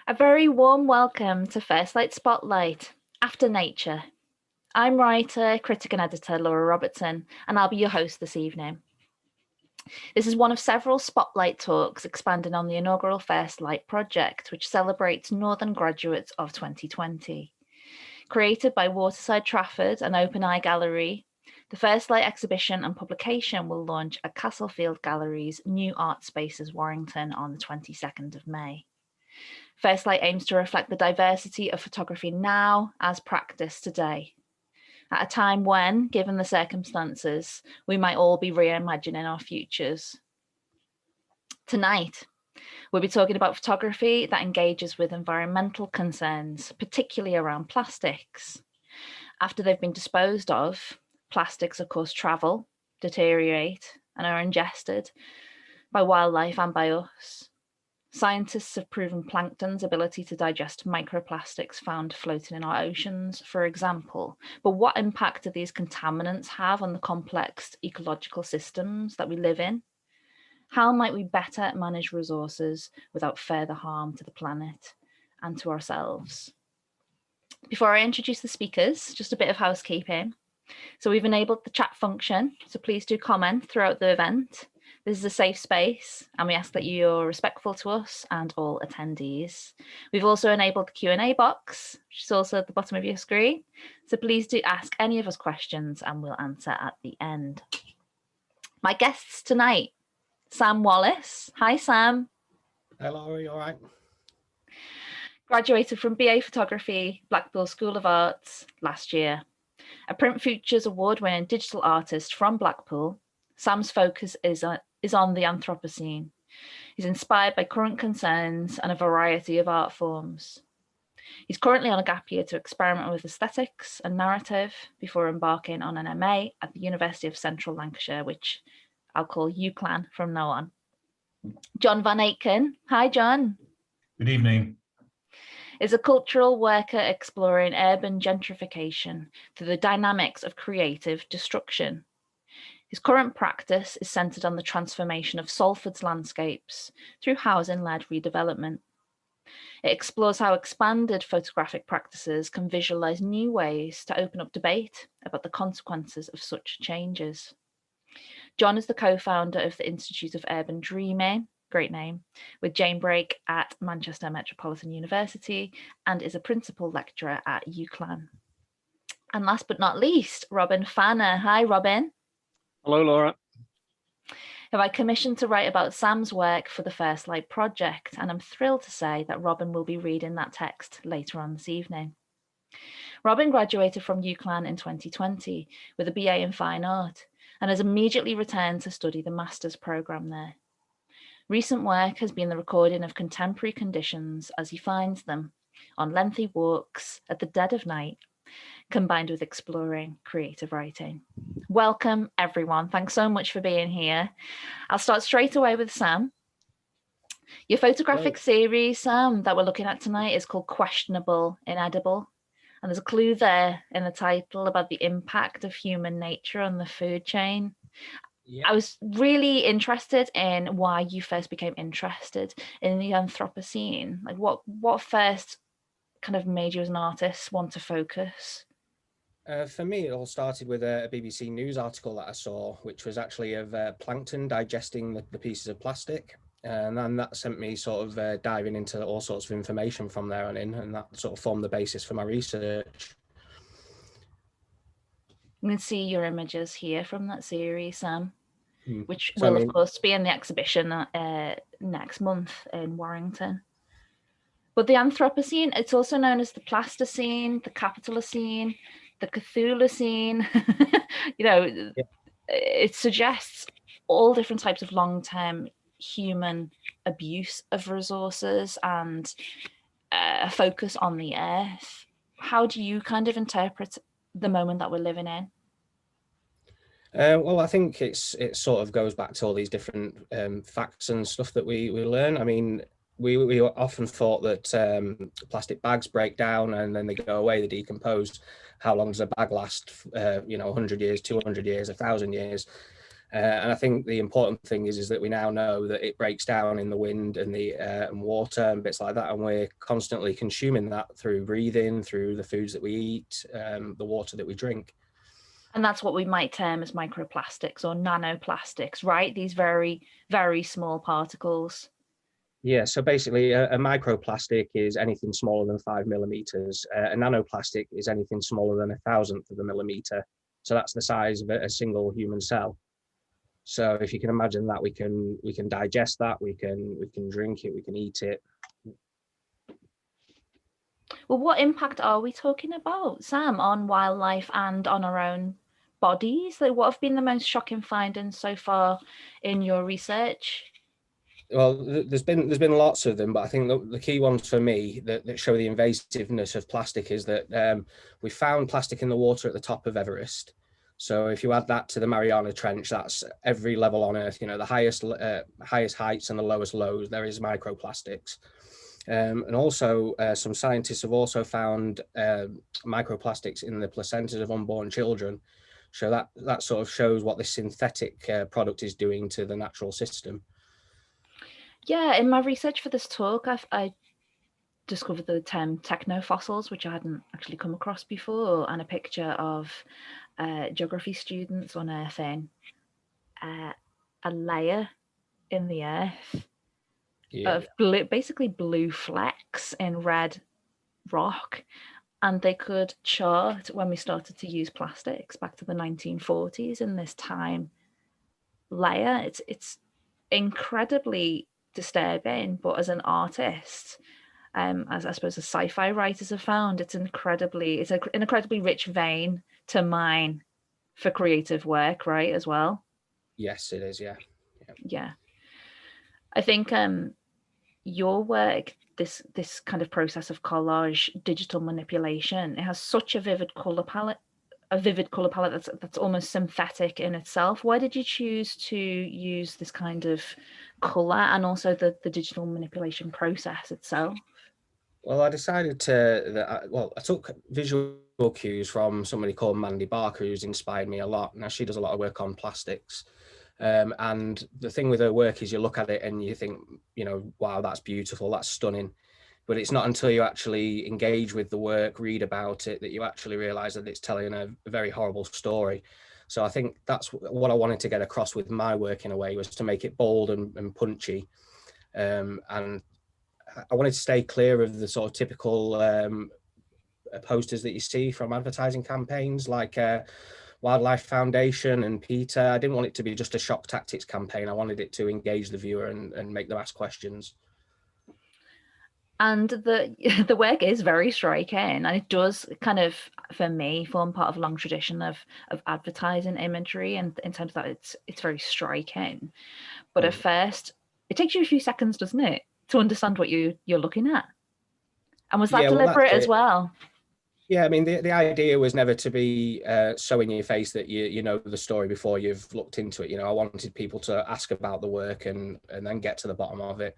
A very warm welcome to First Light Spotlight, After Nature. I'm writer, critic and editor Laura Robertson, and I'll be your host this evening. This is one of several Spotlight talks expanding on the inaugural First Light project, which celebrates Northern graduates of 2020. Created by Waterside Trafford and Open Eye Gallery, the First Light exhibition and publication will launch at Castlefield Gallery's New Art Spaces Warrington on the 22nd of May. First Light aims to reflect the diversity of photography now as practiced today, at a time when, given the circumstances, we might all be reimagining our futures. Tonight, we'll be talking about photography that engages with environmental concerns, particularly around plastics. After they've been disposed of, plastics of course travel, deteriorate, and are ingested by wildlife and by us. Scientists have proven plankton's ability to digest microplastics found floating in our oceans, for example. But what impact do these contaminants have on the complex ecological systems that we live in? How might we better manage resources without further harm to the planet and to ourselves? Before I introduce the speakers, just a bit of housekeeping. So we've enabled the chat function, so please do comment throughout the event. This is a safe space, and we ask that you're respectful to us and all attendees. We've also enabled the Q&A box, which is also at the bottom of your screen. So please do ask any of us questions and we'll answer at the end. My guests tonight, Sam Wallace. Hi, Sam. Hello, are you all right? Graduated from BA Photography, Blackpool School of Arts last year. A Print Futures award-winning digital artist from Blackpool, Sam's focus is on the Anthropocene. He's inspired by current concerns and a variety of art forms. He's currently on a gap year to experiment with aesthetics and narrative before embarking on an MA at the University of Central Lancashire, which I'll call UCLan from now on. John Van Aken. Hi, John. Good evening. Is a cultural worker exploring urban gentrification through the dynamics of creative destruction. His current practice is centred on the transformation of Salford's landscapes through housing-led redevelopment. It explores how expanded photographic practices can visualise new ways to open up debate about the consequences of such changes. John is the co-founder of the Institute of Urban Dreaming, great name, with Jane Brake at Manchester Metropolitan University, and is a principal lecturer at UCLan. And last but not least, Robin Fanner. Hi, Robin. Hello, Laura. Have I commissioned to write about Sam's work for the First Light project, and I'm thrilled to say that Robin will be reading that text later on this evening. Robin graduated from UCLan in 2020 with a BA in Fine Art and has immediately returned to study the Master's programme there. Recent work has been the recording of contemporary conditions as he finds them on lengthy walks at the dead of night, combined with exploring creative writing. Welcome, everyone. Thanks so much for being here. I'll start straight away with Sam. Your photographic series, Sam, that we're looking at tonight is called Questionable Inedible. And there's a clue there in the title about the impact of human nature on the food chain. I was really interested in why you first became interested in the Anthropocene. Like what first kind of made you as an artist want to focus? For me, it all started with a BBC News article that I saw, which was actually of plankton digesting the pieces of plastic. And then that sent me sort of diving into all sorts of information from there on in, and that sort of formed the basis for my research. You can see your images here from that series, Sam, which So, will, of course, be in the exhibition next month in Warrington. But the Anthropocene, it's also known as the Plasticine, the Capitalocene, the Cthulhucene. It suggests all different types of long-term human abuse of resources and a focus on the earth. How do you kind of interpret the moment that we're living in? Well, I think it sort of goes back to all these different facts and stuff that we learn. I mean, we often thought that plastic bags break down and then they go away, they decompose. How long does a bag last? 100 years, 200 years, 1,000 years. And I think the important thing is that we now know that it breaks down in the wind and the and water and bits like that, and we're constantly consuming that through breathing, through the foods that we eat, the water that we drink. And that's what we might term as microplastics or nanoplastics, right? These very, very small particles. Yeah, so basically a microplastic is anything smaller than 5 millimeters. A nanoplastic is anything smaller than 1,000th of a millimeter. So that's the size of a single human cell. So if you can imagine that, we can digest that, we can drink it, we can eat it. Well, what impact are we talking about, Sam, on wildlife and on our own bodies? Like, what have been the most shocking findings so far in your research? Well, there's been lots of them, but I think the key ones for me that show the invasiveness of plastic is that we found plastic in the water at the top of Everest. So if you add that to the Mariana Trench, that's every level on Earth. You know, the highest heights and the lowest lows. There is microplastics, and also some scientists have also found microplastics in the placentas of unborn children. So that sort of shows what this synthetic product is doing to the natural system. Yeah, in my research for this talk, I discovered the term technofossils, which I hadn't actually come across before, and a picture of geography students unearthing a layer in the earth of basically blue flecks in red rock. And they could chart when we started to use plastics back to the 1940s in this time layer. It's incredibly disturbing, but as an artist, as I suppose the sci-fi writers have found, it's an incredibly rich vein to mine for creative work, right? As well. Yes, it is. Yeah. I think your work, this kind of process of collage, digital manipulation, it has such a vivid color palette. That's almost synthetic in itself. Why did you choose to use this kind of color and also the digital manipulation process itself? Well, I decided I took visual cues from somebody called Mandy Barker, who's inspired me a lot. Now, she does a lot of work on plastics. And the thing with her work is you look at it and you think, you know, wow, that's beautiful, that's stunning. But it's not until you actually engage with the work, read about it, that you actually realize that it's telling a very horrible story. So I think that's what I wanted to get across with my work in a way, was to make it bold and punchy. And I wanted to stay clear of the sort of typical posters that you see from advertising campaigns like Wildlife Foundation and PETA. I didn't want it to be just a shock tactics campaign. I wanted it to engage the viewer and make them ask questions. And the work is very striking, and it does kind of, for me, form part of a long tradition of advertising imagery, and in terms of that it's very striking. But at first, it takes you a few seconds, doesn't it, to understand what you're looking at? And was that deliberate as well? Yeah, I mean, the idea was never to be so in your face that you know the story before you've looked into it. You know, I wanted people to ask about the work and then get to the bottom of it.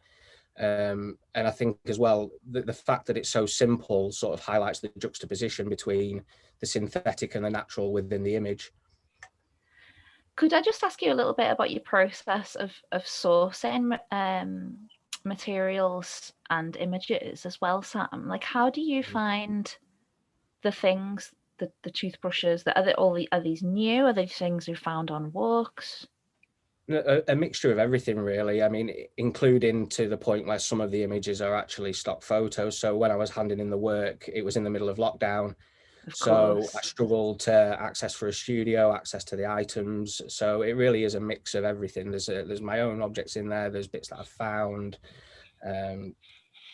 And I think as well, the fact that it's so simple sort of highlights the juxtaposition between the synthetic and the natural within the image. Could I just ask you a little bit about your process of sourcing materials and images as well, Sam? Like, how do you find the things, the toothbrushes, are these new? Are they things you found on walks? A mixture of everything, really. I mean, including to the point where some of the images are actually stock photos. So when I was handing in the work, it was in the middle of lockdown. So I struggled to access for a studio, access to the items. So it really is a mix of everything. There's my own objects in there. There's bits that I've found.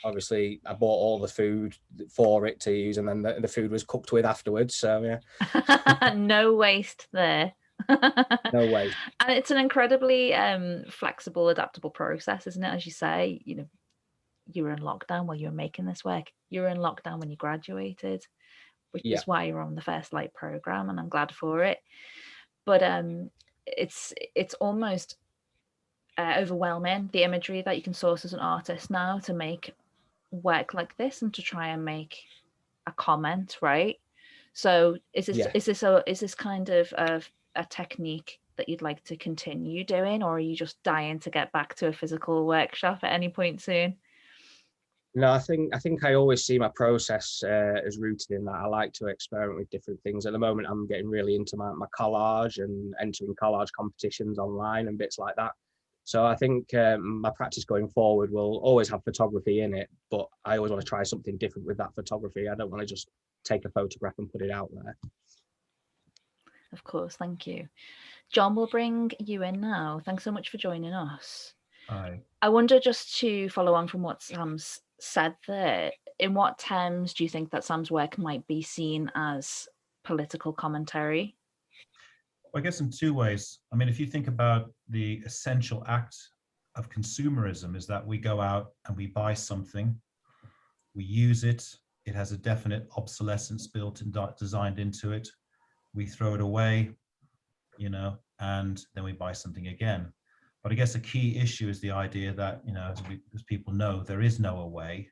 Obviously, I bought all the food for it to use, and then the food was cooked with afterwards. So yeah, no waste there. No waste. And it's an incredibly flexible, adaptable process, isn't it? As you say, you know, you were in lockdown while you were making this work. You were in lockdown when you graduated, which is why you're on the First Light program, and I'm glad for it. But it's almost overwhelming, the imagery that you can source as an artist now to make work like this and to try and make a comment, right? So is this kind of a technique that you'd like to continue doing, or are you just dying to get back to a physical workshop at any point soon? No, I think I always see my process as rooted in that. I like to experiment with different things. At the moment, I'm getting really into my collage and entering collage competitions online and bits like that. So I think my practice going forward will always have photography in it, but I always want to try something different with that photography. I don't want to just take a photograph and put it out there. Of course, thank you. John, will bring you in now. Thanks so much for joining us. Hi. I wonder, just to follow on from what Sam's said there, in what terms do you think that Sam's work might be seen as political commentary? Well, I guess in two ways. I mean, if you think about the essential act of consumerism is that we go out and we buy something, we use it, it has a definite obsolescence built and designed into it, we throw it away, and then we buy something again. But I guess a key issue is the idea that, as people know, there is no away,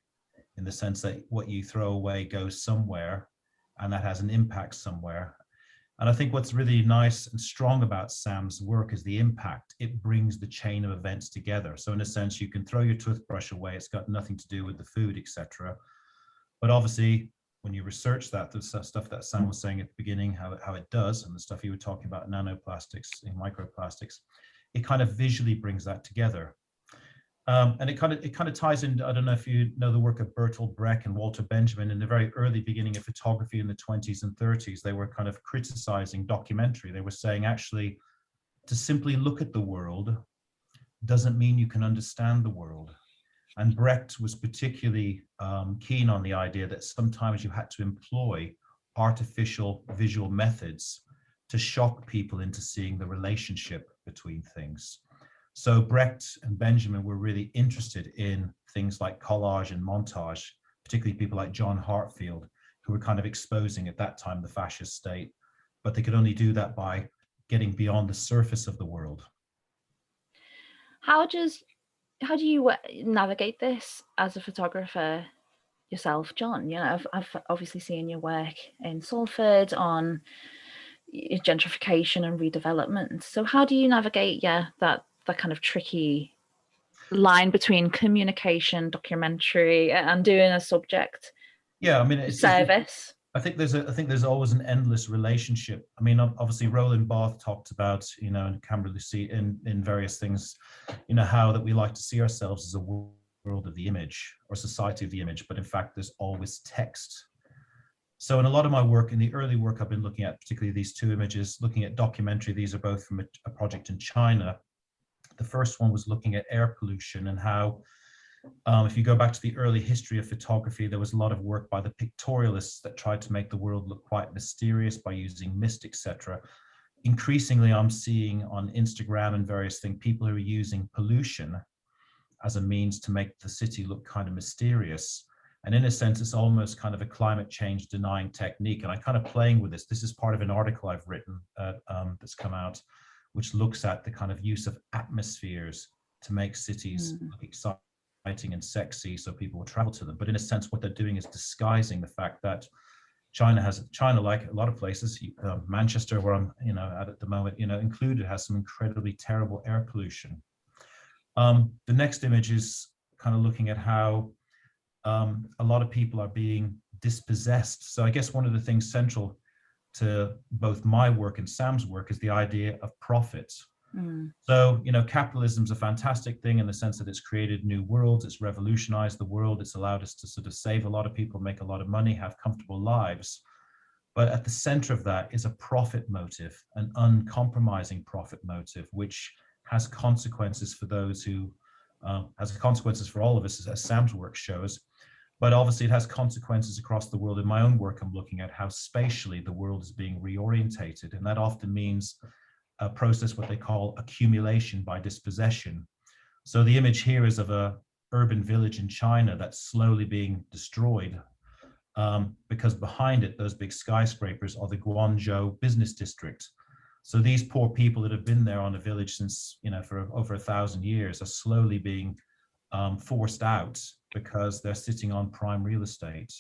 in the sense that what you throw away goes somewhere and that has an impact somewhere. And I think what's really nice and strong about Sam's work is the impact. It brings the chain of events together. So in a sense, you can throw your toothbrush away. It's got nothing to do with the food, etc. But obviously, when you research that, the stuff that Sam was saying at the beginning, how it does, and the stuff you were talking about, nanoplastics and microplastics, it kind of visually brings that together. And it kind of ties in. I don't know if you know the work of Bertolt Brecht and Walter Benjamin. In the very early beginning of photography in the 20s and 30s, they were kind of criticizing documentary. They were saying, actually, to simply look at the world doesn't mean you can understand the world. And Brecht was particularly keen on the idea that sometimes you had to employ artificial visual methods to shock people into seeing the relationship between things. So Brecht and Benjamin were really interested in things like collage and montage, particularly people like John Hartfield, who were kind of exposing at that time the fascist state, but they could only do that by getting beyond the surface of the world. How do you navigate this as a photographer yourself, John? I've obviously seen your work in Salford on gentrification and redevelopment. So how do you navigate, that kind of tricky line between communication, documentary, and doing a subject service? I think there's always an endless relationship. I mean, obviously Roland Barthes talked about, in Camberley Seat in various things, how that we like to see ourselves as a world of the image or society of the image, but in fact, there's always text. So in a lot of my work, in the early work I've been looking at, particularly these two images, looking at documentary, these are both from a project in China. The first one was looking at air pollution and how, if you go back to the early history of photography, there was a lot of work by the pictorialists that tried to make the world look quite mysterious by using mist, etc. Increasingly, I'm seeing on Instagram and various things, people who are using pollution as a means to make the city look kind of mysterious. And in a sense, it's almost kind of a climate change denying technique. And I'm kind of playing with this. This is part of an article I've written that's come out, which looks at the kind of use of atmospheres to make cities look exciting and sexy so people will travel to them. But in a sense, what they're doing is disguising the fact that China, like a lot of places, Manchester, where I'm at the moment, included, has some incredibly terrible air pollution. The next image is kind of looking at how a lot of people are being dispossessed. So I guess one of the things central to both my work and Sam's work is the idea of profit. So, capitalism is a fantastic thing in the sense that it's created new worlds, it's revolutionized the world, it's allowed us to sort of save a lot of people, make a lot of money, have comfortable lives. But at the center of that is a profit motive, an uncompromising profit motive, which has consequences for those who, has consequences for all of us, as Sam's work shows. But obviously it has consequences across the world. In my own work, I'm looking at how spatially the world is being reorientated. And that often means a process, what they call accumulation by dispossession. So the image here is of a urban village in China that's slowly being destroyed because behind it, those big skyscrapers are the Guangzhou business district. So these poor people that have been there on a village since, for over 1,000 years are slowly being forced out because they're sitting on prime real estate.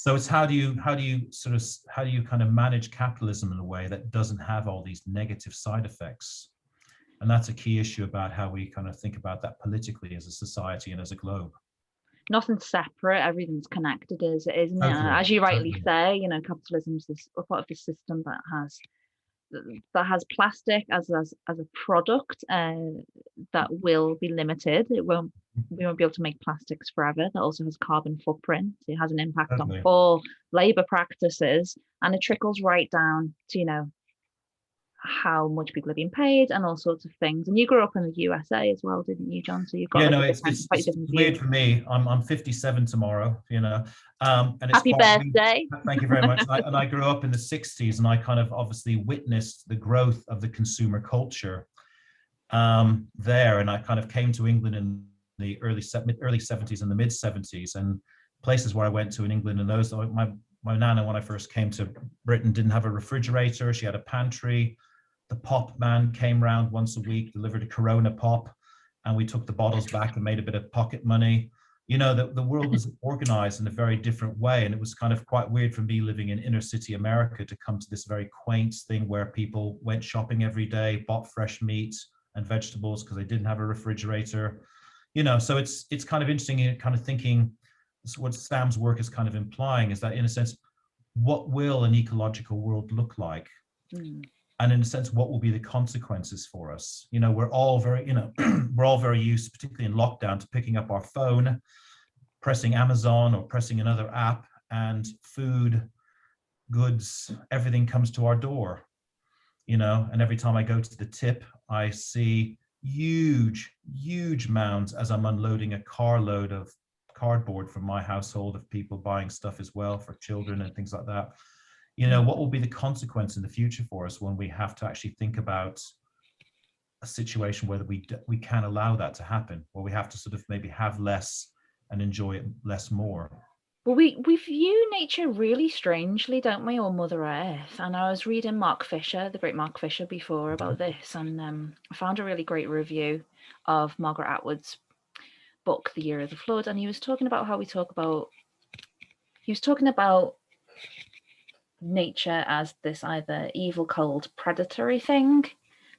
So it's how do you kind of manage capitalism in a way that doesn't have all these negative side effects? And that's a key issue about how we kind of think about that politically as a society and as a globe. Nothing's separate, everything's connected, isn't it? Totally, As you rightly totally. say, you know, capitalism is a part of the system that has plastic as a product that will be limited. We won't be able to make plastics forever. That also has carbon footprint. It has an impact on Totally. poor labor practices, and it trickles right down to, you know, how much people are being paid and all sorts of things. And you grew up in the USA as well, didn't you, John? So you've got Yeah, like no, a it's different, slightly different weird view. for me. I'm 57 tomorrow, you know, and it's Happy quite. birthday. Thank you very much. And I grew up in the 60s, and I kind of obviously witnessed the growth of the consumer culture there. And I kind of came to England in the early 70s and the mid 70s, and places where I went to in England. And those, my nana, when I first came to Britain, didn't have a refrigerator. She had a pantry. The pop man came round once a week, delivered a Corona pop, and we took the bottles back and made a bit of pocket money. You know, the world was organized in a very different way. And it was kind of quite weird for me living in inner city America to come to this very quaint thing where people went shopping every day, bought fresh meat and vegetables because they didn't have a refrigerator. You know, so it's kind of interesting, kind of thinking what Sam's work is kind of implying is that, in a sense, what will an ecological world look like? Mm. And in a sense, what will be the consequences for us? You know, we're all very, you know, we're all very used, particularly in lockdown, to picking up our phone, pressing Amazon or pressing another app, and food, goods, everything comes to our door, you know. And every time I go to the tip, I see huge mounds as I'm unloading a carload of cardboard from my household of people buying stuff as well for children and things like that. You know, what will be the consequence in the future for us when we have to actually think about a situation where we can't allow that to happen, where we have to sort of maybe have less and enjoy it less more? Well, we view nature really strangely, don't we, or Mother Earth? And I was reading Mark Fisher, the great Mark Fisher, before about this, and I found a really great review of Margaret Atwood's book, The Year of the Flood, and he was talking about nature as this either evil, cold, predatory thing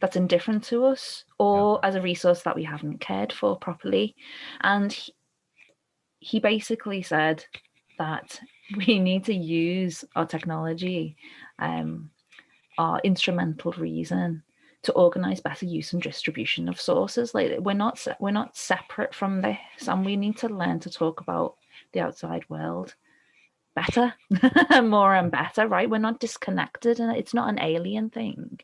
that's indifferent to us, or as a resource that we haven't cared for properly. And he basically said that we need to use our technology, our instrumental reason, to organize better use and distribution of sources. Like we're not separate from this, and we need to learn to talk about the outside world better, more and better, right? We're not disconnected, and it's not an alien thing.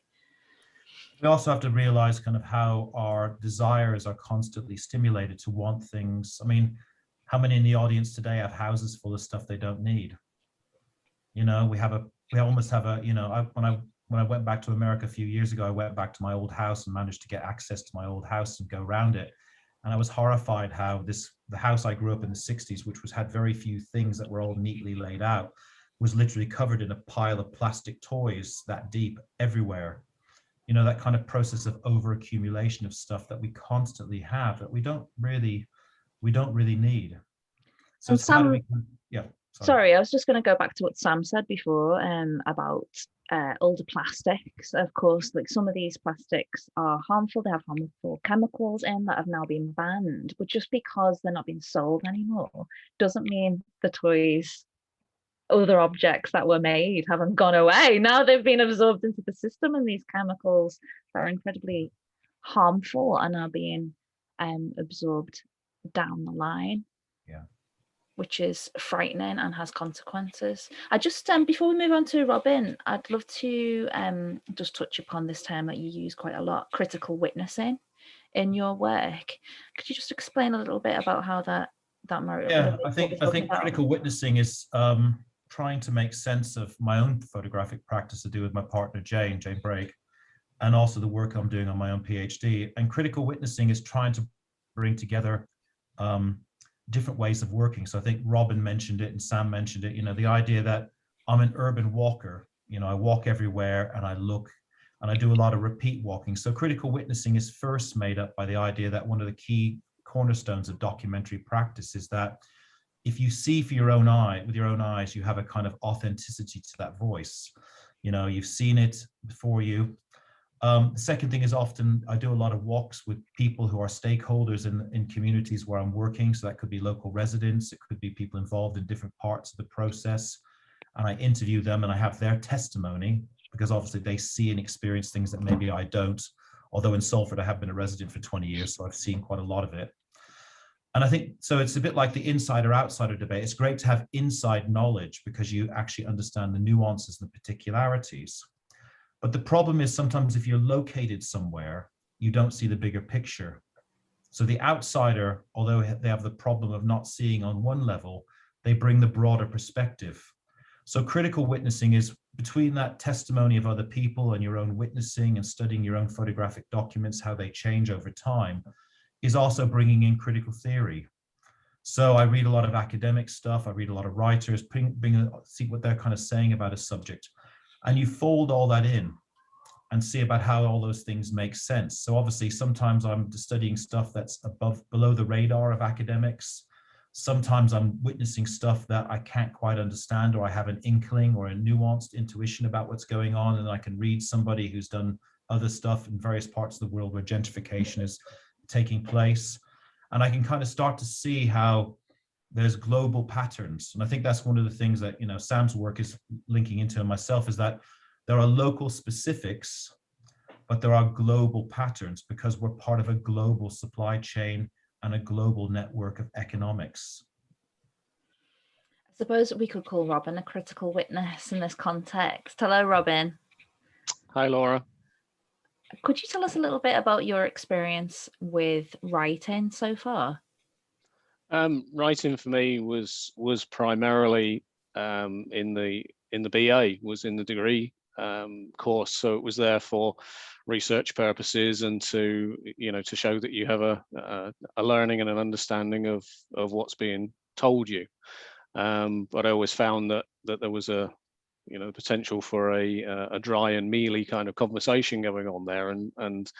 We also have to realize kind of how our desires are constantly stimulated to want things. I mean, how many in the audience today have houses full of stuff they don't need? You know, we almost have a, you know, when I went back to America a few years ago, I went back to my old house and managed to get access to my old house and go around it. And I was horrified how the house I grew up in the 60s, which had very few things that were all neatly laid out, was literally covered in a pile of plastic toys that deep everywhere. You know, that kind of process of overaccumulation of stuff that we constantly have that we don't really need. So And it's how do we, sorry, I was just going to go back to what Sam said before about older plastics. Of course, like some of these plastics are harmful. They have harmful chemicals in that have now been banned. But just because they're not being sold anymore doesn't mean the toys, other objects that were made, haven't gone away. Now they've been absorbed into the system, and these chemicals that are incredibly harmful are now being absorbed down the line. Yeah. Which is frightening and has consequences. I just, before we move on to Robin, I'd love to just touch upon this term that you use quite a lot, critical witnessing, in your work. Could you just explain a little bit about how that Yeah, I think critical witnessing is trying to make sense of my own photographic practice to do with my partner Jane Brake, and also the work I'm doing on my own PhD. And critical witnessing is trying to bring together different ways of working. So I think Robin mentioned it and Sam mentioned it, you know, the idea that I'm an urban walker, you know, I walk everywhere and I look and I do a lot of repeat walking. So critical witnessing is first made up by the idea that one of the key cornerstones of documentary practice is that if you see for your own eye, with your own eyes, you have a kind of authenticity to that voice. You know, you've seen it before you. The second thing is often I do a lot of walks with people who are stakeholders in communities where I'm working. So that could be local residents, it could be people involved in different parts of the process. And I interview them and I have their testimony, because obviously they see and experience things that maybe I don't. Although in Salford, I have been a resident for 20 years, so I've seen quite a lot of it. And I think, so it's a bit like the insider outsider debate. It's great to have inside knowledge because you actually understand the nuances and the particularities. But the problem is sometimes if you're located somewhere, you don't see the bigger picture. So the outsider, although they have the problem of not seeing on one level, they bring the broader perspective. So critical witnessing is between that testimony of other people and your own witnessing and studying your own photographic documents, how they change over time, is also bringing in critical theory. So I read a lot of academic stuff, I read a lot of writers, see what they're kind of saying about a subject. And you fold all that in and see about how all those things make sense. So obviously, sometimes I'm studying stuff that's below the radar of academics. Sometimes I'm witnessing stuff that I can't quite understand, or I have an inkling or a nuanced intuition about what's going on. And I can read somebody who's done other stuff in various parts of the world where gentrification is taking place. And I can kind of start to see how there's global patterns. And I think that's one of the things that, you know, Sam's work is linking into, and myself, is that there are local specifics, but there are global patterns because we're part of a global supply chain and a global network of economics. I suppose we could call Robin a critical witness in this context. Hello, Robin. Hi, Laura. Could you tell us a little bit about your experience with writing so far? Writing for me was primarily in the BA, was in the degree course, so it was there for research purposes and to show that you have a learning and an understanding of what's being told you. But I always found that there was a potential for a dry and mealy kind of conversation going on there, and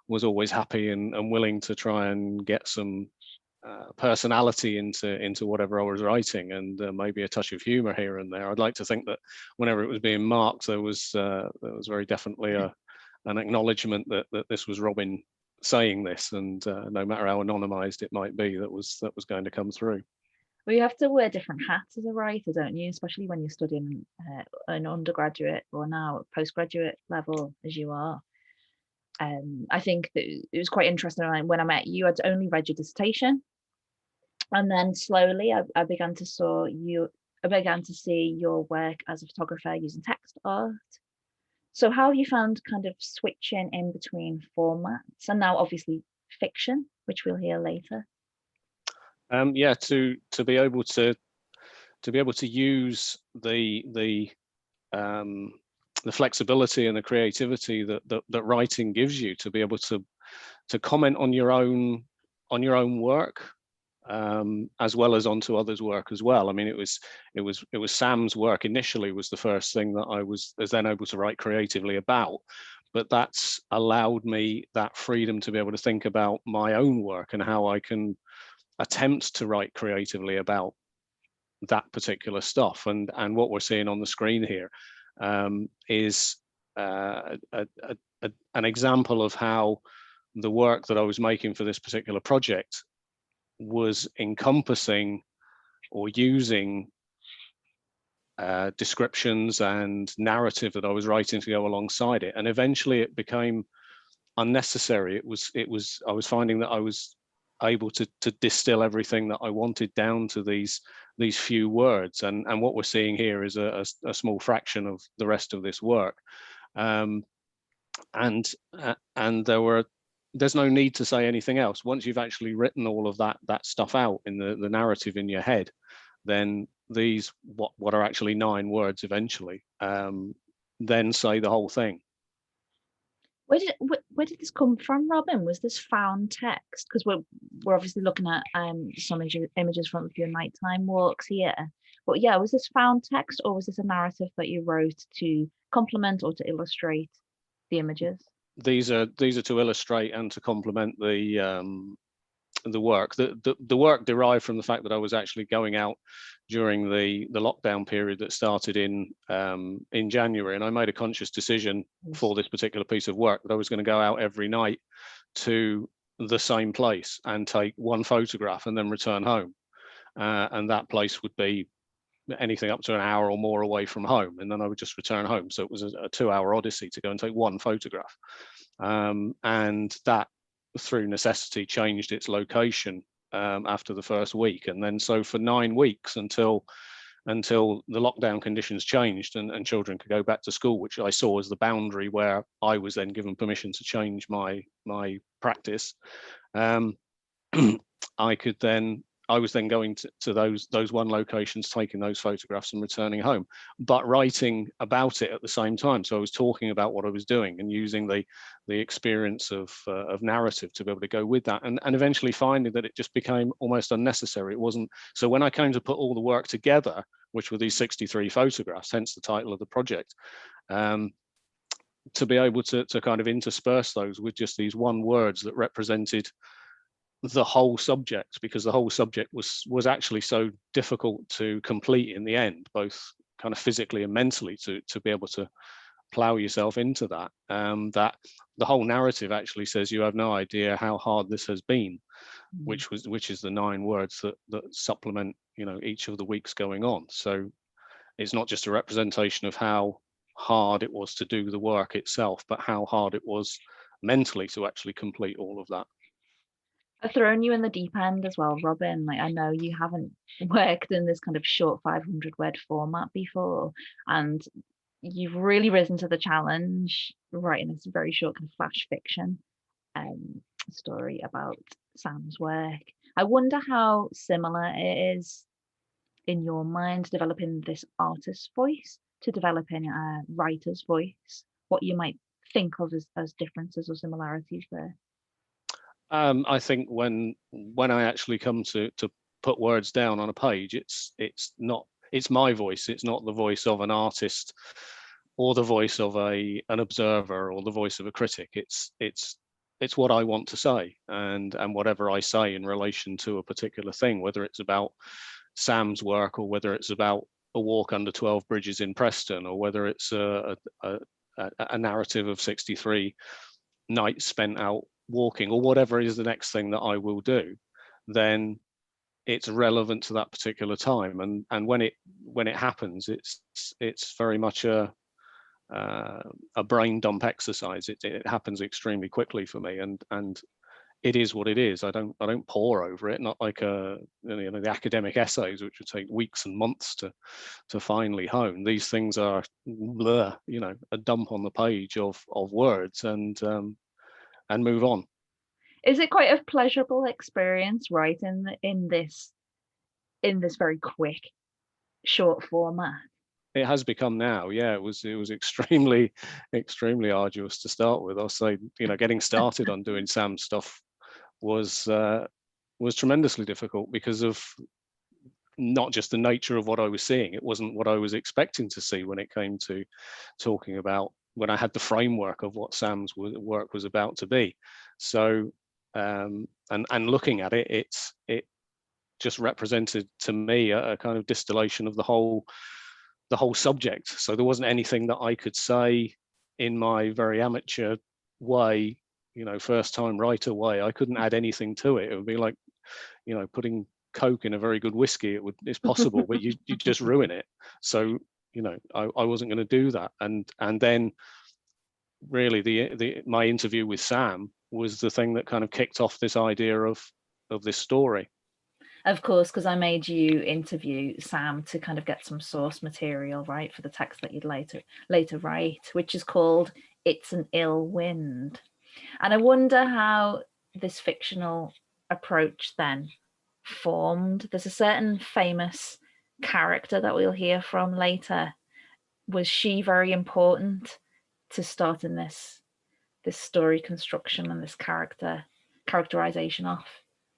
was always happy and willing to try and get some personality into whatever I was writing, and maybe a touch of humor here and there. I'd like to think that whenever it was being marked, there was very definitely an acknowledgement that this was Robin saying this, and no matter how anonymized it might be, that was going to come through. Well, you have to wear different hats as a writer, don't you? Especially when you're studying an undergraduate or now at postgraduate level, as you are. I think that it was quite interesting when I met you. I'd only read your dissertation, and then slowly I began to see your work as a photographer using text art. So how have you found kind of switching in between formats, and now obviously fiction, which we'll hear later? Yeah, to be able to use the flexibility and the creativity that writing gives you, to be able to comment on your own work, as well as onto others' work as well. I mean, it was Sam's work initially was the first thing that I was then able to write creatively about, but that's allowed me that freedom to be able to think about my own work and how I can attempt to write creatively about that particular stuff. And what we're seeing on the screen here is an example of how the work that I was making for this particular project was encompassing or using descriptions and narrative that I was writing to go alongside it. And eventually it became unnecessary. I was finding that I was able to distill everything that I wanted down to these few words, and what we're seeing here is a small fraction of the rest of this work, and there's no need to say anything else. Once you've actually written all of that stuff out in the narrative in your head, then these what are actually 9 words eventually then say the whole thing. Where did this come from, Robin? Was this found text? Because we're obviously looking at some images from your nighttime walks here. But yeah, was this found text, or was this a narrative that you wrote to complement or to illustrate the images? These are to illustrate and to complement the the work. The work derived from the fact that I was actually going out during the lockdown period that started in January, and I made a conscious decision for this particular piece of work that I was going to go out every night to the same place and take one photograph and then return home, and that place would be anything up to an hour or more away from home, and then I would just return home. So it was a 2-hour odyssey to go and take one photograph, and that, through necessity, changed its location after the first week. And then so for 9 weeks until the lockdown conditions changed and children could go back to school, which I saw as the boundary where I was then given permission to change my practice, I was then going to those one locations, taking those photographs and returning home, but writing about it at the same time. So I was talking about what I was doing and using the experience of narrative to be able to go with that, and eventually finding that it just became almost unnecessary. It wasn't. So when I came to put all the work together, which were these 63 photographs, hence the title of the project, to be able to kind of intersperse those with just these one words that represented the whole subject, because the whole subject was actually so difficult to complete in the end, both kind of physically and mentally, to be able to plow yourself into that, that the whole narrative actually says you have no idea how hard this has been, which is the 9 words that supplement, you know, each of the weeks going on. So it's not just a representation of how hard it was to do the work itself, but how hard it was mentally to actually complete all of that. I've thrown you in the deep end as well, Robin. Like, I know you haven't worked in this kind of short 500-word format before, and you've really risen to the challenge writing this very short kind of flash fiction story about Sam's work. I wonder how similar it is in your mind developing this artist's voice to developing a writer's voice, what you might think of as differences or similarities there. I think when I actually come to put words down on a page, it's my voice. It's not the voice of an artist or the voice of an observer or the voice of a critic. It's what I want to say, and whatever I say in relation to a particular thing, whether it's about Sam's work or whether it's about a walk under 12 bridges in Preston, or whether it's a narrative of 63 nights spent out walking, or whatever is the next thing that I will do, then it's relevant to that particular time. And when it happens, it's very much a brain dump exercise. It happens extremely quickly for me, and it is what it is. I don't pore over it, not like the academic essays, which would take weeks and months to finally hone. These things are blur, a dump on the page of words, and move on. Is it quite a pleasurable experience writing in this very quick, short format? It has become now. Yeah, it was extremely arduous to start with. I'll say, getting started on doing Sam's stuff was tremendously difficult because of not just the nature of what I was seeing. It wasn't what I was expecting to see when it came to talking about, when I had the framework of what Sam's work was about to be. So, and looking at it, it just represented to me a kind of distillation of the whole subject. So there wasn't anything that I could say in my very amateur way, first time writer way. I couldn't add anything to it. It would be like, putting Coke in a very good whiskey. It's possible, but you just ruin it. So, I wasn't going to do that. And then really my interview with Sam was the thing that kind of kicked off this idea of this story. Of course, because I made you interview Sam to kind of get some source material, right, for the text that you'd later write, which is called It's an Ill Wind. And I wonder how this fictional approach then formed. There's a certain famous character that we'll hear from later. Was she very important to starting this story construction and this characterization off?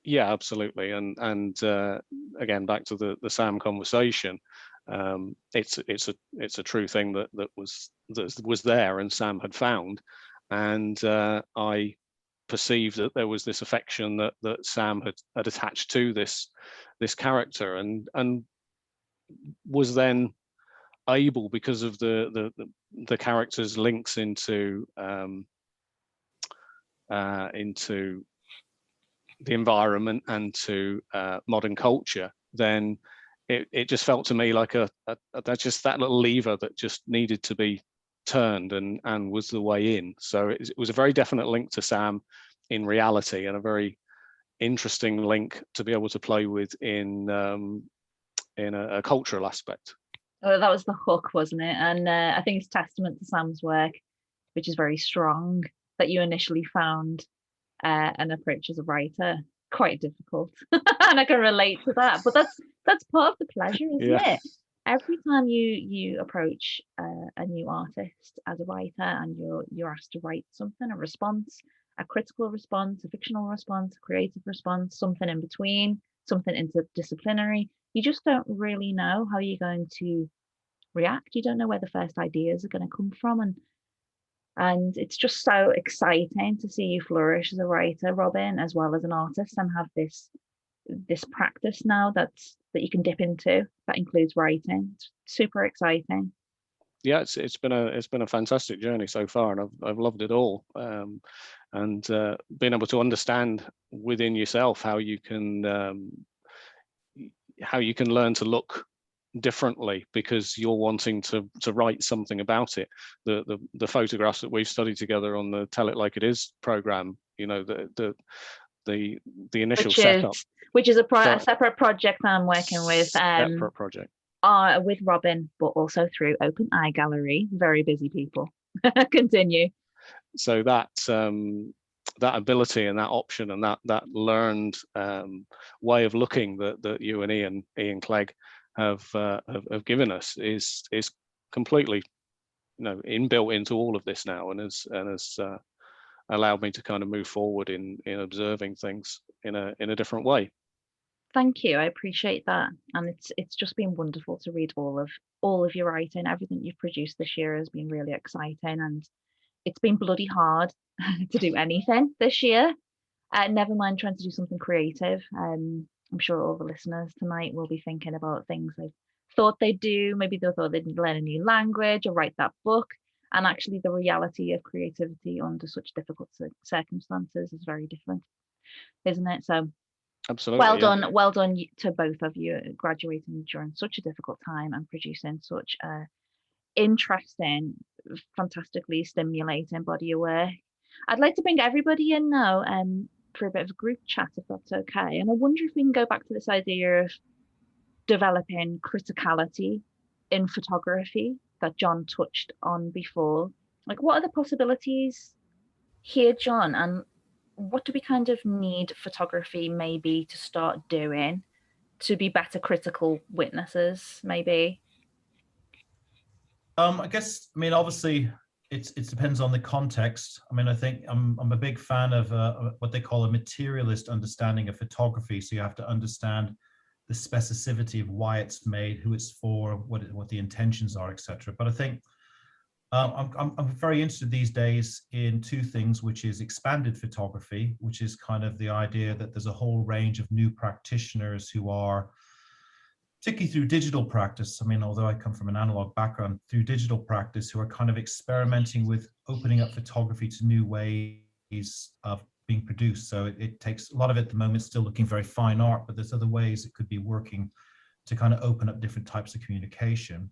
Yeah, absolutely. And again, back to the Sam conversation, it's a true thing that was there and Sam had found, and I perceived that there was this affection that Sam had attached to this character, and was then able, because of the character's links into the environment and to modern culture, then it just felt to me like that's just that little lever that just needed to be turned and was the way in. So it was a very definite link to Sam in reality, and a very interesting link to be able to play with in a cultural aspect. Oh, that was the hook, wasn't it? And I think it's testament to Sam's work, which is very strong, that you initially found an approach as a writer quite difficult. And I can relate to that. But that's part of the pleasure, isn't it? Every time you approach a new artist as a writer, and you're asked to write something, a response, a critical response, a fictional response, a creative response, something in between, something interdisciplinary, you just don't really know how you're going to react. You don't know where the first ideas are going to come from, and it's just so exciting to see you flourish as a writer, Robin, as well as an artist, and have this practice now that you can dip into that includes writing. It's super exciting. Yeah, it's been a fantastic journey so far, and I've loved it all. And being able to understand within yourself how you can learn to look differently because you're wanting to write something about it. The photographs that we've studied together on the Tell It Like It Is program, you know, the initial setup, which is a separate project I'm working with. Separate project. With Robin, but also through Open Eye Gallery. Very busy people. Continue. So that ability and that option and that learned way of looking that you and Ian Clegg have given us is completely, you know, inbuilt into all of this now, and has allowed me to kind of move forward in observing things in a different way. Thank you. I appreciate that, and it's just been wonderful to read all of your writing. Everything you've produced this year has been really exciting, and it's been bloody hard to do anything this year. Never mind trying to do something creative. I'm sure all the listeners tonight will be thinking about things they thought they'd do. Maybe they thought they'd learn a new language or write that book, and actually the reality of creativity under such difficult circumstances is very different, isn't it? So absolutely, well done to both of you, graduating during such a difficult time and producing such a interesting, fantastically stimulating body of work. I'd like to bring everybody in now for a bit of a group chat, if that's okay. And I wonder if we can go back to this idea of developing criticality in photography that John touched on before. Like, what are the possibilities here, John? And what do we kind of need photography maybe to start doing to be better critical witnesses, maybe? I guess, I mean, obviously it depends on the context. I mean, I think I'm a big fan of what they call a materialist understanding of photography. So you have to understand the specificity of why it's made, who it's for, what the intentions are, etc. But I think I'm very interested these days in two things, which is expanded photography, which is kind of the idea that there's a whole range of new practitioners who are, particularly through digital practice, I mean, although I come from an analog background, through digital practice, who are kind of experimenting with opening up photography to new ways of being produced. So it takes a lot of it at the moment, still looking very fine art, but there's other ways it could be working to kind of open up different types of communication.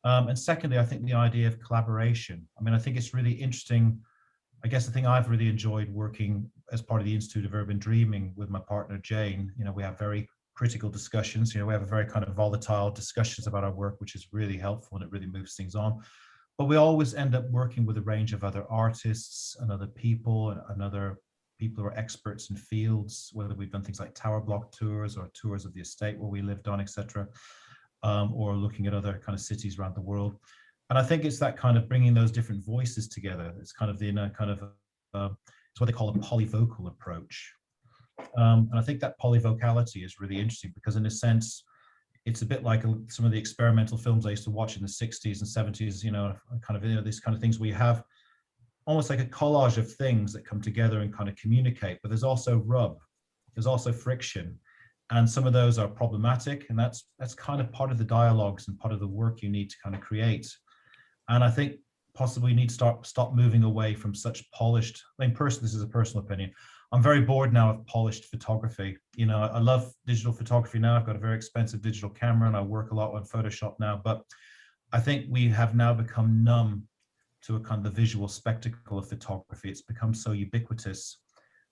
And secondly, I think the idea of collaboration. I mean, I think it's really interesting. I guess the thing I've really enjoyed working as part of the Institute of Urban Dreaming with my partner, Jane, you know, we have very critical discussions. You know, we have a very kind of volatile discussions about our work, which is really helpful and it really moves things on. But we always end up working with a range of other artists and other people and other people who are experts in fields, whether we've done things like tower block tours or tours of the estate where we lived on, etc., or looking at other kind of cities around the world. And I think it's that kind of bringing those different voices together. It's kind of the it's what they call a polyvocal approach. And I think that polyvocality is really interesting because in a sense, it's a bit like some of the experimental films I used to watch in the 60s and 70s, you know, kind of, you know, these kind of things where you have almost like a collage of things that come together and kind of communicate, but there's also rub, there's also friction. And some of those are problematic, and that's kind of part of the dialogues and part of the work you need to kind of create. And I think possibly you need to stop moving away from such polished, I mean, this is a personal opinion. I'm very bored now of polished photography. You know, I love digital photography now. I've got a very expensive digital camera and I work a lot on Photoshop now, but I think we have now become numb to a kind of the visual spectacle of photography. It's become so ubiquitous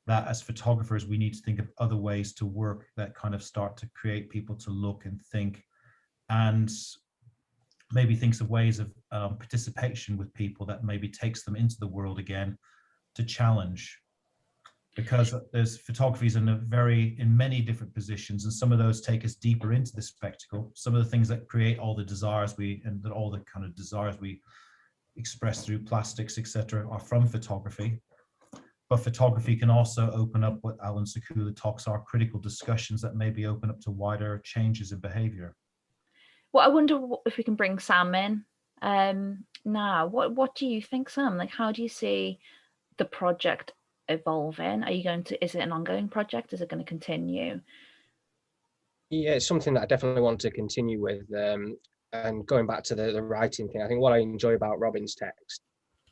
that as photographers, we need to think of other ways to work that kind of start to create people to look and think, and maybe thinks of ways of participation with people that maybe takes them into the world again to challenge. Because there's photographies in many different positions, and some of those take us deeper into the spectacle. Some of the things that create all the desires all the kind of desires we express through plastics, etc., are from photography. But photography can also open up what Alan Sekula talks are critical discussions that maybe open up to wider changes in behavior. Well, I wonder if we can bring Sam in now. What do you think, Sam? Like, how do you see the project evolving? Is it an ongoing project? Is it going to continue? Yeah, it's something that I definitely want to continue with. And going back to the writing thing, I think what I enjoy about Robin's text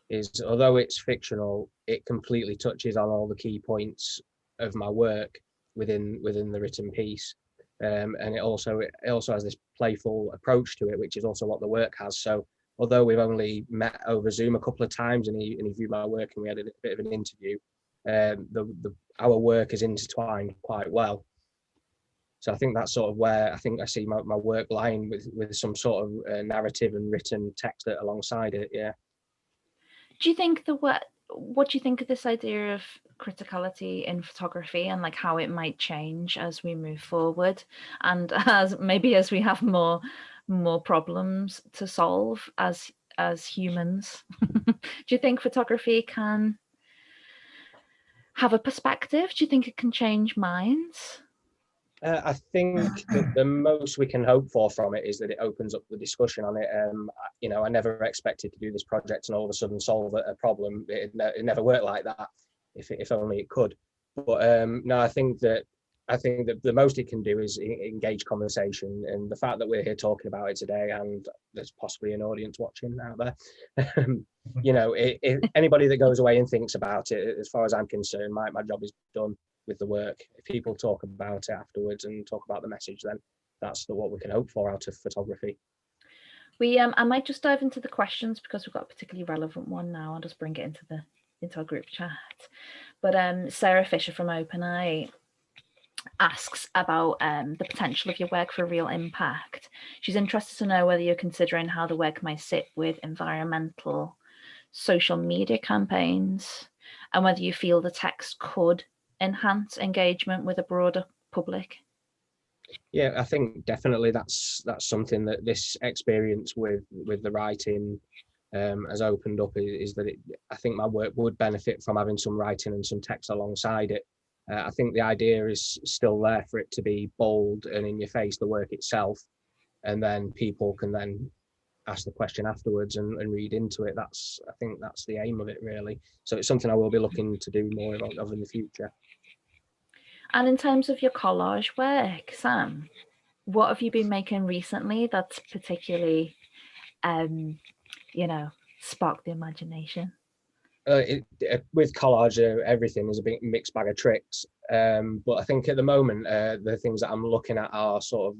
is, although it's fictional, it completely touches on all the key points of my work within the written piece. And it also has this playful approach to it, which is also what the work has. So although we've only met over Zoom a couple of times, and he viewed my work and we had a bit of an interview, our work is intertwined quite well. So I think that's sort of where I think I see my work lying, with some sort of narrative and written text alongside it. Yeah. Do you think what do you think of this idea of criticality in photography, and like how it might change as we move forward, and as we have more problems to solve as humans? Do you think photography can have a perspective? Do you think it can change minds? I think that the most we can hope for from it is that it opens up the discussion on it. You know, I never expected to do this project and all of a sudden solve a problem. It never worked like that. If only it could. But no, I think that the most it can do is engage conversation, and the fact that we're here talking about it today, and there's possibly an audience watching out there. You know, if anybody that goes away and thinks about it, as far as I'm concerned, my job is done with the work. If people talk about it afterwards and talk about the message, then that's what we can hope for out of photography. I might just dive into the questions because we've got a particularly relevant one now. I'll just bring it into our group chat. But Sarah Fisher from OpenEye asks about the potential of your work for real impact. She's interested to know whether you're considering how the work might sit with environmental social media campaigns, and whether you feel the text could enhance engagement with a broader public. Yeah, I think definitely that's something that this experience with the writing has opened up, is that I think my work would benefit from having some writing and some text alongside it. I think the idea is still there for it to be bold and in your face, the work itself, and then people can then ask the question afterwards and read into it. I think that's the aim of it, really. So it's something I will be looking to do more of in the future. And in terms of your collage work, Sam, what have you been making recently that's particularly, sparked the imagination? With collage, everything is a big mixed bag of tricks. But I think at the moment, the things that I'm looking at are sort of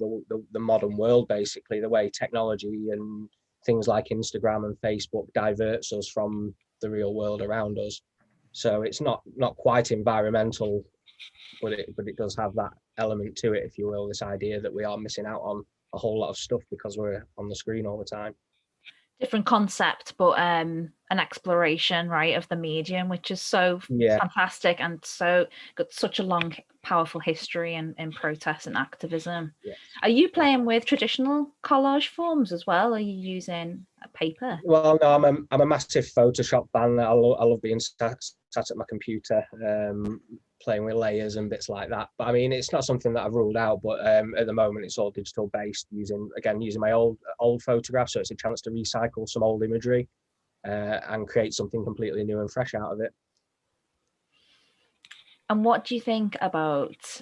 the modern world, basically, the way technology and things like Instagram and Facebook diverts us from the real world around us. So it's not quite environmental, but it does have that element to it, if you will, this idea that we are missing out on a whole lot of stuff because we're on the screen all the time. Different concept, but an exploration, right, of the medium, which is so fantastic, and so got such a long, powerful history in protest and activism. Yeah. Are you playing with traditional collage forms as well? Are you using paper? Well, no, I'm a massive Photoshop fan. I love being sat at my computer, playing with layers and bits like that. But I mean, it's not something that I've ruled out, but at the moment it's all digital based, using my old photographs, so it's a chance to recycle some old imagery. and create something completely new and fresh out of it. And what do you think about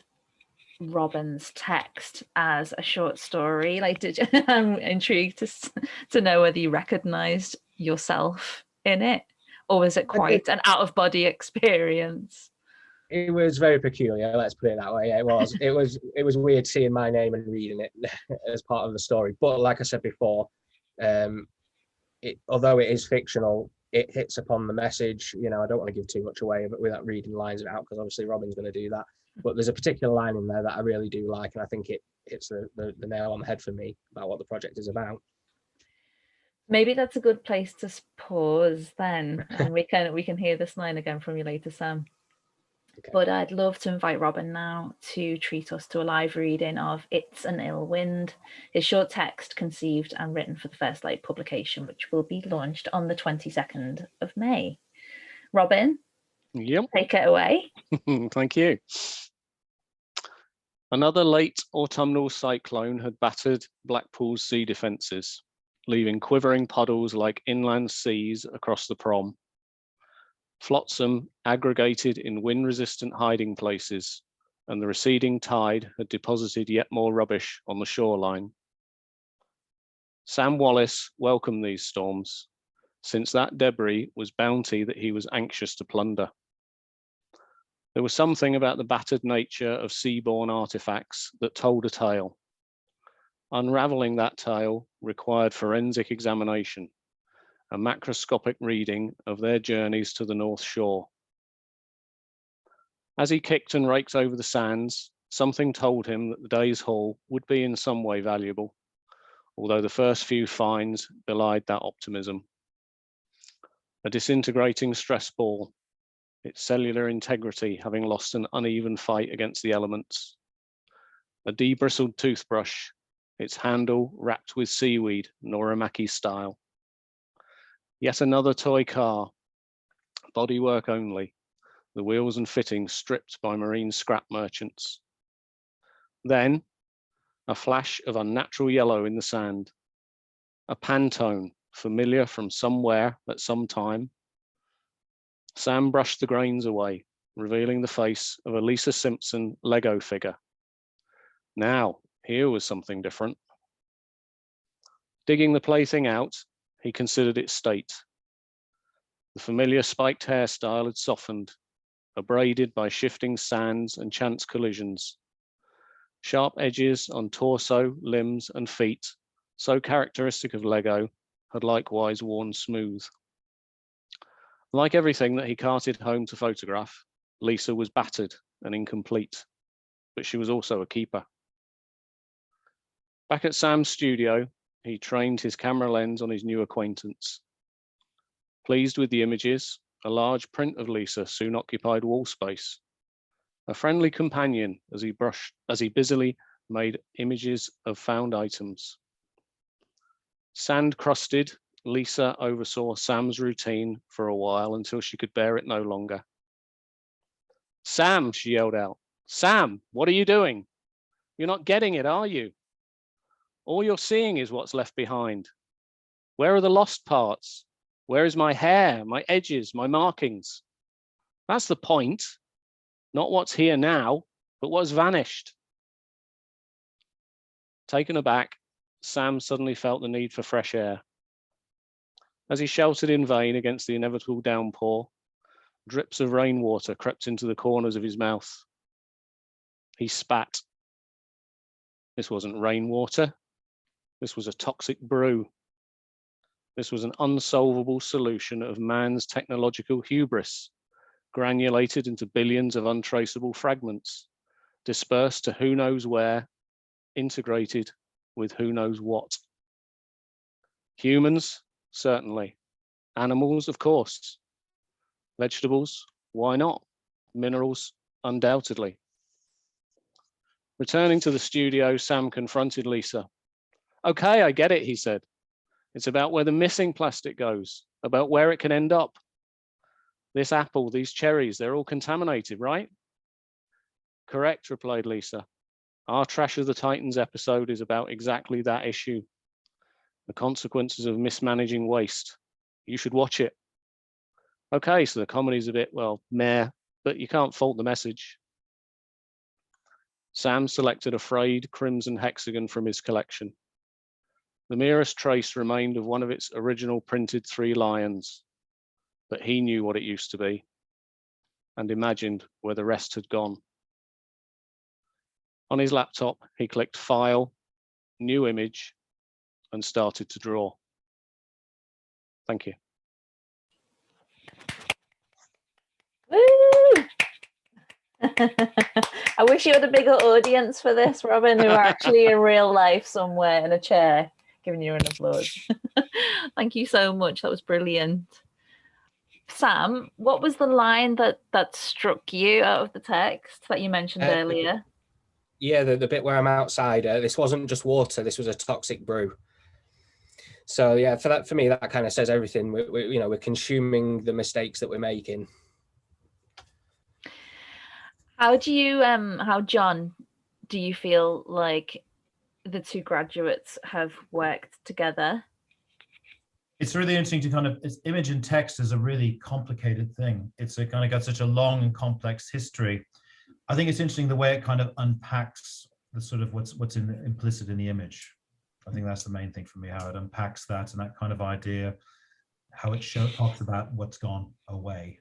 Robin's text as a short story? Like, I'm intrigued to know whether you recognized yourself in it, or was it quite an out-of-body experience? It was very peculiar, let's put it that way. It was. It was weird seeing my name and reading it as part of the story. But like I said before, although it is fictional, it hits upon the message. You know, I don't want to give too much away without reading lines out, because obviously Robin's going to do that. But there's a particular line in there that I really do like, and I think it hits the nail on the head for me about what the project is about. Maybe that's a good place to pause then, and we can hear this line again from you later, Sam. Okay. But I'd love to invite Robin now to treat us to a live reading of It's an Ill Wind, his short text conceived and written for the First Light publication, which will be launched on the 22nd of May. Robin, yep, take it away. Thank you. Another late autumnal cyclone had battered Blackpool's sea defences, leaving quivering puddles like inland seas across the prom. Flotsam aggregated in wind-resistant hiding places, and the receding tide had deposited yet more rubbish on the shoreline. Sam Wallace welcomed these storms, since that debris was bounty that he was anxious to plunder. There was something about the battered nature of seaborne artifacts that told a tale. Unraveling that tale required forensic examination, a macroscopic reading of their journeys to the North Shore. As he kicked and raked over the sands, something told him that the day's haul would be in some way valuable, although the first few finds belied that optimism. A disintegrating stress ball, its cellular integrity having lost an uneven fight against the elements. A debristled toothbrush, its handle wrapped with seaweed, Noramaki style. Yet another toy car, bodywork only, the wheels and fittings stripped by marine scrap merchants. Then, a flash of unnatural yellow in the sand, a Pantone familiar from somewhere at some time. Sam brushed the grains away, revealing the face of a Lisa Simpson Lego figure. Now, here was something different. Digging the plaything out, he considered its state. The familiar spiked hairstyle had softened, abraded by shifting sands and chance collisions. Sharp edges on torso, limbs, and feet, so characteristic of Lego, had likewise worn smooth. Like everything that he carted home to photograph, Lisa was battered and incomplete, but she was also a keeper. Back at Sam's studio, he trained his camera lens on his new acquaintance. Pleased with the images, a large print of Lisa soon occupied wall space. A friendly companion as he busily made images of found items. Sand-crusted, Lisa oversaw Sam's routine for a while until she could bear it no longer. "Sam," she yelled out. "Sam, what are you doing? You're not getting it, are you? All you're seeing is what's left behind. Where are the lost parts? Where is my hair, my edges, my markings? That's the point. Not what's here now, but what's vanished." Taken aback, Sam suddenly felt the need for fresh air. As he sheltered in vain against the inevitable downpour, drips of rainwater crept into the corners of his mouth. He spat. This wasn't rainwater. This was a toxic brew. This was an unsolvable solution of man's technological hubris, granulated into billions of untraceable fragments, dispersed to who knows where, integrated with who knows what. Humans, certainly. Animals, of course. Vegetables, why not? Minerals, undoubtedly. Returning to the studio, Sam confronted Lisa. "Okay, I get it," he said. "It's about where the missing plastic goes, about where it can end up. This apple, these cherries, they're all contaminated, right?" "Correct," replied Lisa. "Our Trash of the Titans episode is about exactly that issue. The consequences of mismanaging waste, You should watch it. Okay, so the comedy's a bit, well, meh, but you can't fault the message. Sam selected a frayed crimson hexagon from his collection. The merest trace remained of one of its original printed 3 lions, but he knew what it used to be and imagined where the rest had gone. On his laptop, he clicked File, New Image, and started to draw. Thank you. Woo! I wish you had a bigger audience for this, Robin, who are actually in real life somewhere in a chair giving you an applause. Thank you so much. That was brilliant. Sam, what was the line that struck you out of the text that you mentioned earlier? Yeah, the bit where I'm outside. This wasn't just water. This was a toxic brew. So yeah, for me, that kind of says everything. We're consuming the mistakes that we're making. How do you, John, do you feel like the 2 graduates have worked together? It's really interesting to kind of, image and text is a really complicated thing. It's a kind of got such a long and complex history. I think it's interesting the way it kind of unpacks the sort of what's implicit in the image. I think that's the main thing for me, how it unpacks that and that kind of idea, how it talks about what's gone away.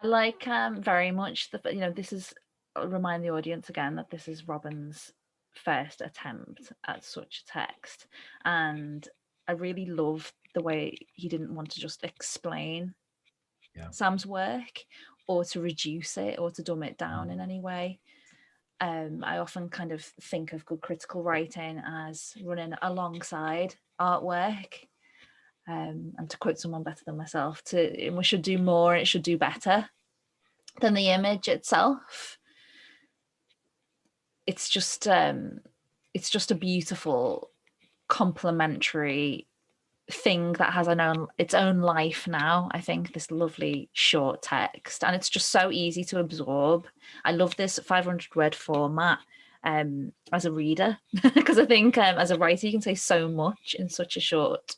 I like very much this is, I'll remind the audience again that this is Robin's first attempt at such a text, and I really love the way he didn't want to just explain Sam's work or to reduce it or to dumb it down in any way. I often kind of think of good critical writing as running alongside artwork. And to quote someone better than myself, we should do more, it should do better than the image itself. It's just a beautiful complementary thing that has its own life now. I think this lovely short text, and it's just so easy to absorb. I love this 500-word format as a reader, because I think as a writer you can say so much in such a short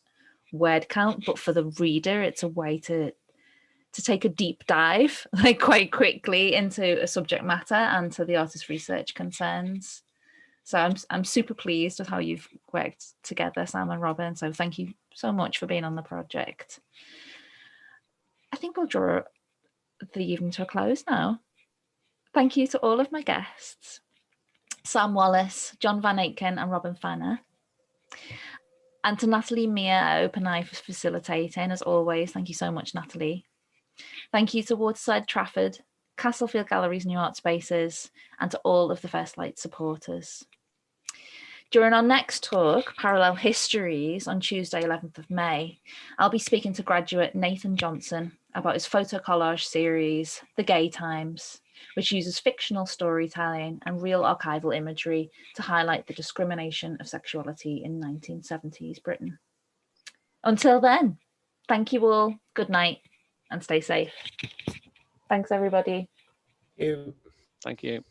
word count, but for the reader it's a way to take a deep dive like quite quickly into a subject matter and to the artist's research concerns. So I'm super pleased with how you've worked together, Sam and Robin. So thank you so much for being on the project. I think we'll draw the evening to a close now. Thank you to all of my guests, Sam Wallace, John Van Aitken and Robin Fanner. And to Natalie Meir at OpenEye for facilitating, as always. Thank you so much, Natalie. Thank you to Waterside Trafford, Castlefield Galleries New Art Spaces, and to all of the First Light supporters. During our next talk, Parallel Histories, on Tuesday, 11th of May, I'll be speaking to graduate Nathan Johnson about his photo collage series, The Gay Times, which uses fictional storytelling and real archival imagery to highlight the discrimination of sexuality in 1970s Britain. Until then, thank you all, good night, and stay safe. Thanks, everybody. Thank you. Thank you.